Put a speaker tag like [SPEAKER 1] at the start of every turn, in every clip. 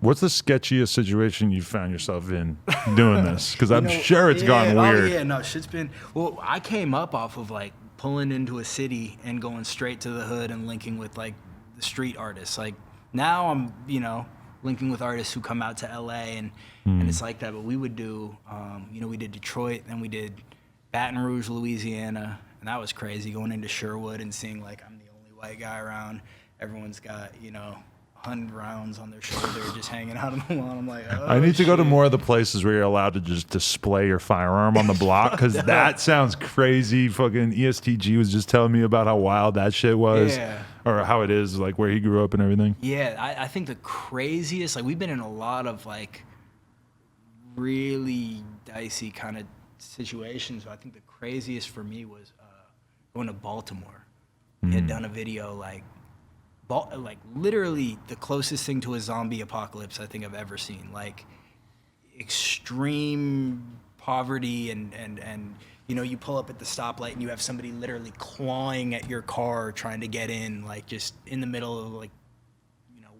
[SPEAKER 1] What's the sketchiest situation you found yourself in doing this? Because I'm sure it's gone weird.
[SPEAKER 2] Oh yeah, no, shit's been. Well, I came up off of like pulling into a city and going straight to the hood and linking with like the street artists. Like now I'm, linking with artists who come out to LA and it's like that. But we would do, we did Detroit, then we did Baton Rouge, Louisiana, and that was crazy. Going into Sherwood and seeing like I'm the only white guy around. Everyone's got 100 rounds on their shoulder, just hanging out on the lawn. I'm like, oh,
[SPEAKER 1] I need to go to
[SPEAKER 2] shit.
[SPEAKER 1] more of the places where you're allowed to just display your firearm on the block, because that sounds crazy. Fucking ESTG was just telling me about how wild that shit was, or how it is, like where he grew up and everything.
[SPEAKER 2] Yeah, I think the craziest, like we've been in a lot of like really dicey kind of situations. But I think the craziest for me was going to Baltimore. We had done a video like literally the closest thing to a zombie apocalypse I think I've ever seen. Like extreme poverty and you pull up at the stoplight and you have somebody literally clawing at your car trying to get in, like just in the middle of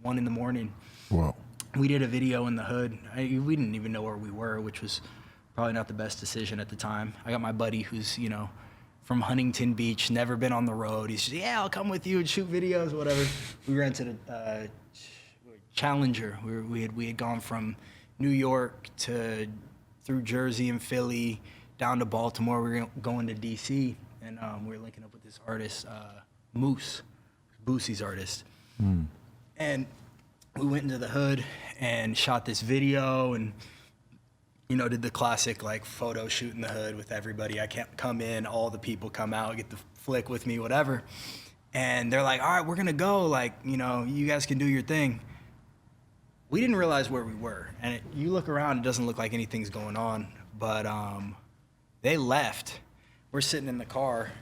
[SPEAKER 2] 1 a.m.
[SPEAKER 1] Whoa.
[SPEAKER 2] We did a video in the hood. We didn't even know where we were, which was probably not the best decision at the time. I got my buddy who's, from Huntington Beach, never been on the road. He's just, yeah, I'll come with you and shoot videos, whatever. We rented a Challenger. We had gone from New York through Jersey and Philly down to Baltimore. We were going to DC, and we were linking up with this artist, Moose, Boosie's artist. And we went into the hood and shot this video and did the classic like photo shoot in the hood with everybody. I can't come in, all the people come out, get the flick with me, whatever. And they're like, all right, we're gonna go, like, you guys can do your thing. We didn't realize where we were. And you look around, it doesn't look like anything's going on, but they left. We're sitting in the car,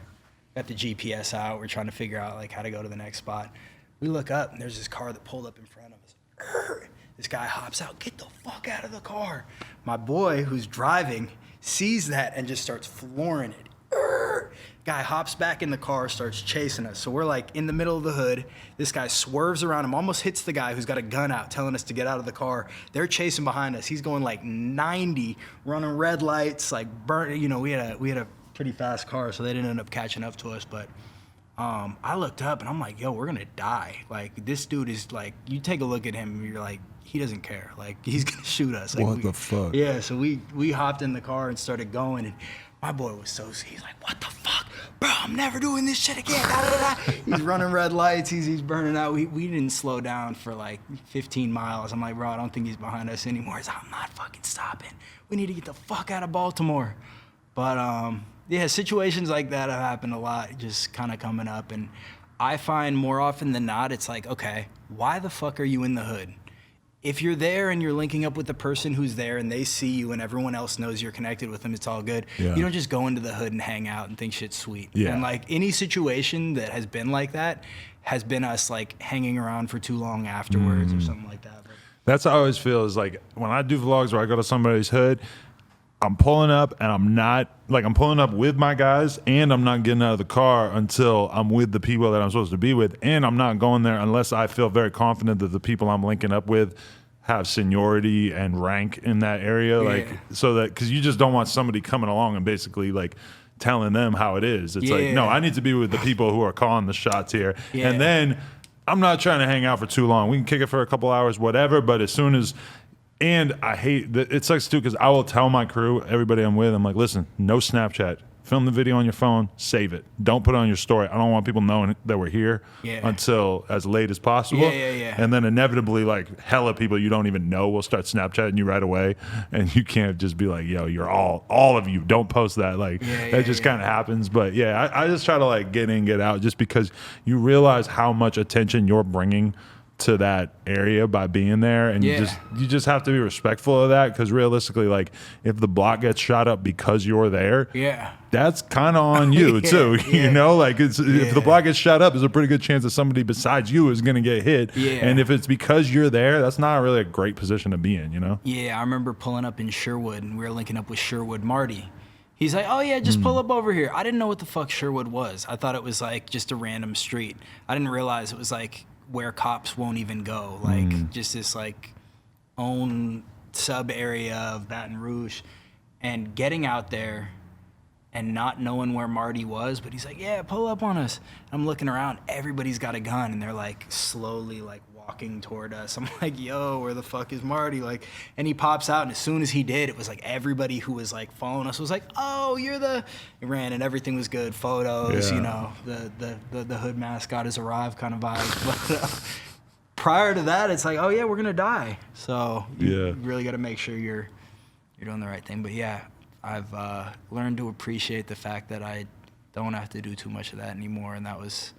[SPEAKER 2] got the GPS out, we're trying to figure out like how to go to the next spot. We look up and there's this car that pulled up in front of us. This guy hops out, get the fuck out of the car. My boy, who's driving, sees that and just starts flooring it. Guy hops back in the car, starts chasing us. So we're like in the middle of the hood. This guy swerves around him, almost hits the guy who's got a gun out, telling us to get out of the car. They're chasing behind us. He's going like 90, running red lights, like burnt. We had a pretty fast car, so they didn't end up catching up to us. But I looked up and I'm like, yo, we're gonna die. Like this dude is like, you take a look at him and you're like, he doesn't care. Like he's gonna shoot us. Like,
[SPEAKER 1] what the fuck?
[SPEAKER 2] Yeah, so we hopped in the car and started going, and my boy was he's like, what the fuck? Bro, I'm never doing this shit again. Da, da, da. He's running red lights, he's burning out. We didn't slow down for like 15 miles. I'm like, bro, I don't think he's behind us anymore. He's like, I'm not fucking stopping. We need to get the fuck out of Baltimore. But yeah, situations like that have happened a lot, just kind of coming up. And I find more often than not, it's like, okay, why the fuck are you in the hood? If you're there and you're linking up with the person who's there and they see you and everyone else knows you're connected with them, it's all good. Yeah. You don't just go into the hood and hang out and think shit's sweet. Yeah. And like any situation that has been like that has been us like hanging around for too long afterwards or something like that. But
[SPEAKER 1] that's how I always feel, is like when I do vlogs where I go to somebody's hood, I'm pulling up and I'm pulling up with my guys and I'm not getting out of the car until I'm with the people that I'm supposed to be with. And I'm not going there unless I feel very confident that the people I'm linking up with have seniority and rank in that area. Yeah. Like, so that, cause you just don't want somebody coming along and basically like telling them how it is. It's like, no, I need to be with the people who are calling the shots here. Yeah. And then I'm not trying to hang out for too long. We can kick it for a couple hours, whatever. But as soon as, and I hate that it sucks too, because I will tell my crew, everybody I'm with, I'm like, listen, no Snapchat. Film the video on your phone, save it. Don't put it on your story. I don't want people knowing that we're here until as late as possible. And then inevitably, like hella people you don't even know will start Snapchatting you right away, and you can't just be like, yo, you're all of you. Don't post that. Like that just kind of happens. But yeah, I just try to like get in, get out, just because you realize how much attention you're bringing to that area by being there, and you just have to be respectful of that, because realistically, like if the block gets shot up because you're there, that's kind of on you too. You know, like if the block gets shot up, there's a pretty good chance that somebody besides you is going to get hit. And if it's because you're there, that's not really a great position to be in, you know? I remember pulling up in Sherwood, and we were linking up with Sherwood Marty. He's like, oh yeah, just pull up over here. I didn't know what the fuck Sherwood was. I thought it was like just a random street. I didn't realize it was like where cops won't even go, like just this like
[SPEAKER 2] own sub area of Baton Rouge, and getting out there and not knowing where Marty was, but he's like, yeah, pull up on us. I'm looking around, everybody's got a gun, and they're like slowly like walking toward us. I'm like, yo, where the fuck is Marty? Like, and he pops out, and as soon as he did, it was like everybody who was like following us was like, oh, you're the, he ran, and everything was good. Photos,
[SPEAKER 1] Yeah.
[SPEAKER 2] you know, the hood mascot has arrived kind of vibe. But prior to that, it's like, oh yeah, we're gonna die. So you really got to make sure you're doing the right thing. But yeah, I've learned to appreciate the fact that I don't have to do too much of that anymore, and that was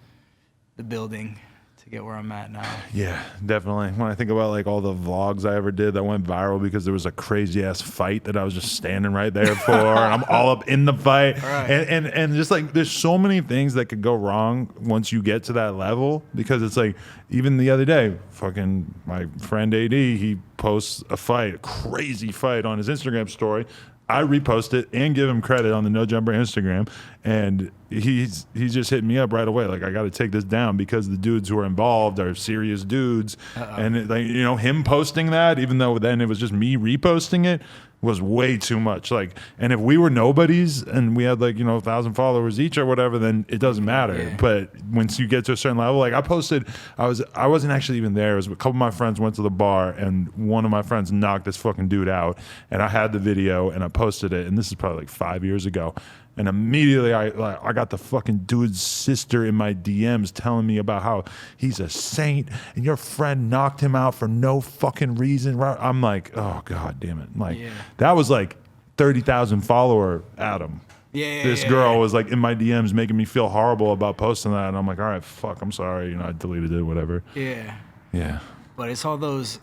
[SPEAKER 2] the building to get where I'm at now.
[SPEAKER 1] Yeah, definitely. When I think about like all the vlogs I ever did that went viral because there was a crazy ass fight that I was just standing right there for, and I'm all up in the fight,
[SPEAKER 2] Right.
[SPEAKER 1] and just like there's so many things that could go wrong once you get to that level, because it's like even the other day, fucking my friend AD, he posts a fight, a crazy fight on his Instagram story. I repost it and give him credit on the No Jumper Instagram, and he's just hitting me up right away. Like, I got to take this down because the dudes who are involved are serious dudes. And it, like, you know, him posting that, even though then it was just me reposting it, was way too much. Like, and if we were nobodies and we had like, you know, 1,000 followers each or whatever, then it doesn't matter.
[SPEAKER 2] Yeah.
[SPEAKER 1] But once you get to a certain level, like I posted, I wasn't actually even there. It was a couple of my friends went to the bar, and one of my friends knocked this fucking dude out, and I had the video and I posted it, and this is probably like 5 years ago. And immediately I got the fucking dude's sister in my DMs telling me about how he's a saint and your friend knocked him out for no fucking reason. I'm like, oh God damn it. Like, that was like 30,000 follower Adam. This girl was like in my DMs making me feel horrible about posting that. And I'm like, all right, fuck, I'm sorry. You know, I deleted it, whatever. Yeah.
[SPEAKER 2] But it's all those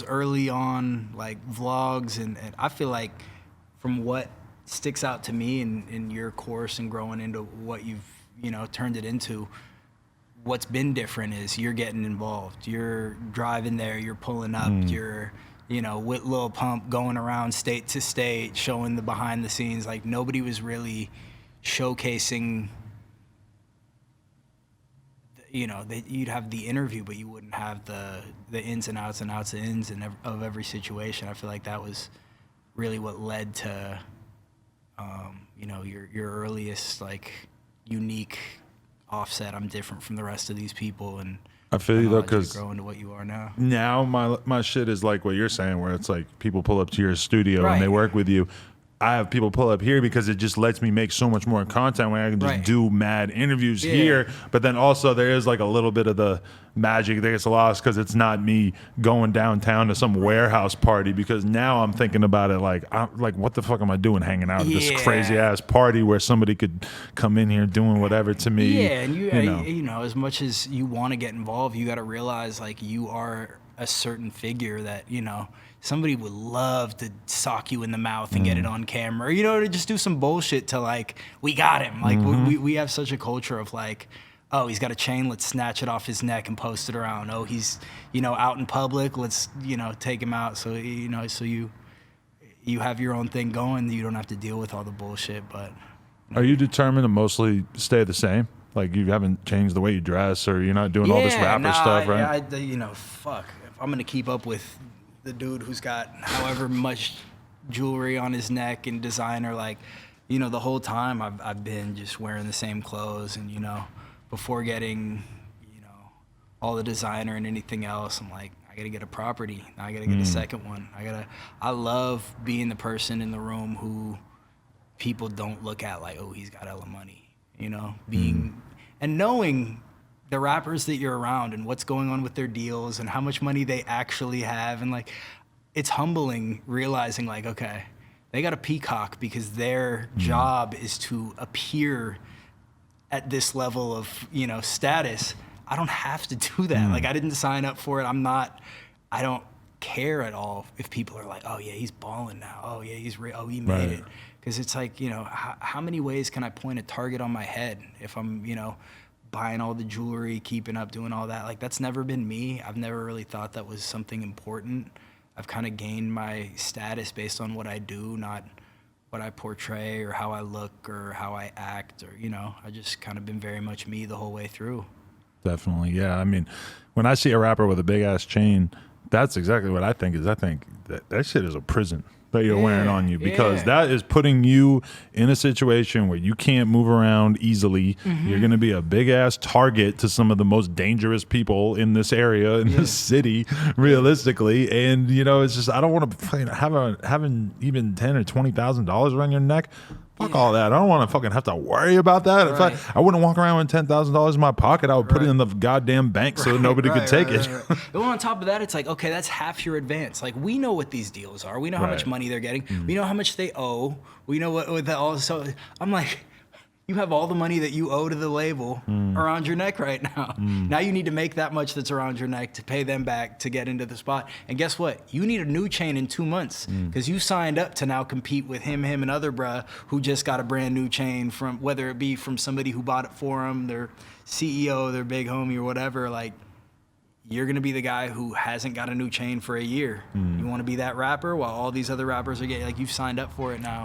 [SPEAKER 2] early on like vlogs, and I feel like from what sticks out to me in your course and growing into what you've, you know, turned it into, what's been different is you're getting involved. You're driving there, you're pulling up, you're, you know, with Lil Pump going around state to state, showing the behind the scenes. Like, nobody was really showcasing, you know, that you'd have the interview, but you wouldn't have the ins and outs of every situation. I feel like that was really what led to, you know, your earliest like unique offset. I'm different from the rest of these people, and
[SPEAKER 1] I feel you though, because
[SPEAKER 2] grow into what you are now.
[SPEAKER 1] Now my shit is like what you're saying, where it's like people pull up to your studio
[SPEAKER 2] Right.
[SPEAKER 1] and they work with you. I have people pull up here because it just lets me make so much more content when I can just
[SPEAKER 2] Right.
[SPEAKER 1] do mad interviews here. But then also there is like a little bit of the magic that gets lost because it's not me going downtown to some warehouse party, because now I'm thinking about it like, what the fuck am I doing hanging out at this crazy ass party where somebody could come in here doing whatever to me.
[SPEAKER 2] Yeah, and you know, as much as you want to get involved, you got to realize like you are a certain figure that, you know, somebody would love to sock you in the mouth and get it on camera, or, you know, to just do some bullshit to like, we got him. Like we have such a culture of like, oh, he's got a chain, let's snatch it off his neck and post it around. Oh, he's, you know, out in public, let's, you know, take him out. So, you know, so you have your own thing going, you don't have to deal with all the bullshit. But
[SPEAKER 1] Are you determined to mostly stay the same? Like, you haven't changed the way you dress, or you're not doing all this rapper stuff, right?
[SPEAKER 2] You know, fuck. If I'm gonna keep up with the dude who's got however much jewelry on his neck and designer, like, you know, the whole time I've been just wearing the same clothes, and, you know, before getting, you know, all the designer and anything else, I'm like, I gotta get a property. Now I gotta get a second one. I love being the person in the room who people don't look at like, oh, he's got hella money, you know, and knowing the rappers that you're around and what's going on with their deals and how much money they actually have. And like, it's humbling realizing like, okay, they got a peacock because their job is to appear at this level of, you know, status. I don't have to do that. Like, I didn't sign up for it. I don't care at all if people are like, oh yeah, he's balling now. Oh yeah, he made it. Because it's like, you know, how many ways can I point a target on my head if I'm, you know, buying all the jewelry, keeping up, doing all that? Like, that's never been me. I've never really thought that was something important. I've kind of gained my status based on what I do, not what I portray or how I look or how I act, or, you know, I just kind of been very much me the whole way through.
[SPEAKER 1] Definitely, yeah. I mean, when I see a rapper with a big ass chain, That's exactly what I think is. I think that shit is a prison that you're wearing on you, because
[SPEAKER 2] yeah.
[SPEAKER 1] that is putting you in a situation where you can't move around easily. You're going to be a big ass target to some of the most dangerous people in this area, in this city, realistically. And you know, it's just, I don't want to having even $10,000 or $20,000 around your neck. Fuck all that. I don't want to fucking have to worry about that.
[SPEAKER 2] Right.
[SPEAKER 1] If I wouldn't walk around with $10,000 in my pocket, I would put it in the goddamn bank so nobody could take it.
[SPEAKER 2] Right. And on top of that, it's like, okay, that's half your advance. Like, we know what these deals are. We know how much money they're getting. We know how much they owe. We know what the all. So I'm like, you have all the money that you owe to the label around your neck right now. Now you need to make that much that's around your neck to pay them back to get into the spot. And guess what? You need a new chain in 2 months, because you signed up to now compete with him and other bruh who just got a brand new chain, from whether it be from somebody who bought it for them, their CEO, their big homie or whatever. Like, you're going to be the guy who hasn't got a new chain for a year. You want to be that rapper while all these other rappers are getting, like, you've signed up for it now.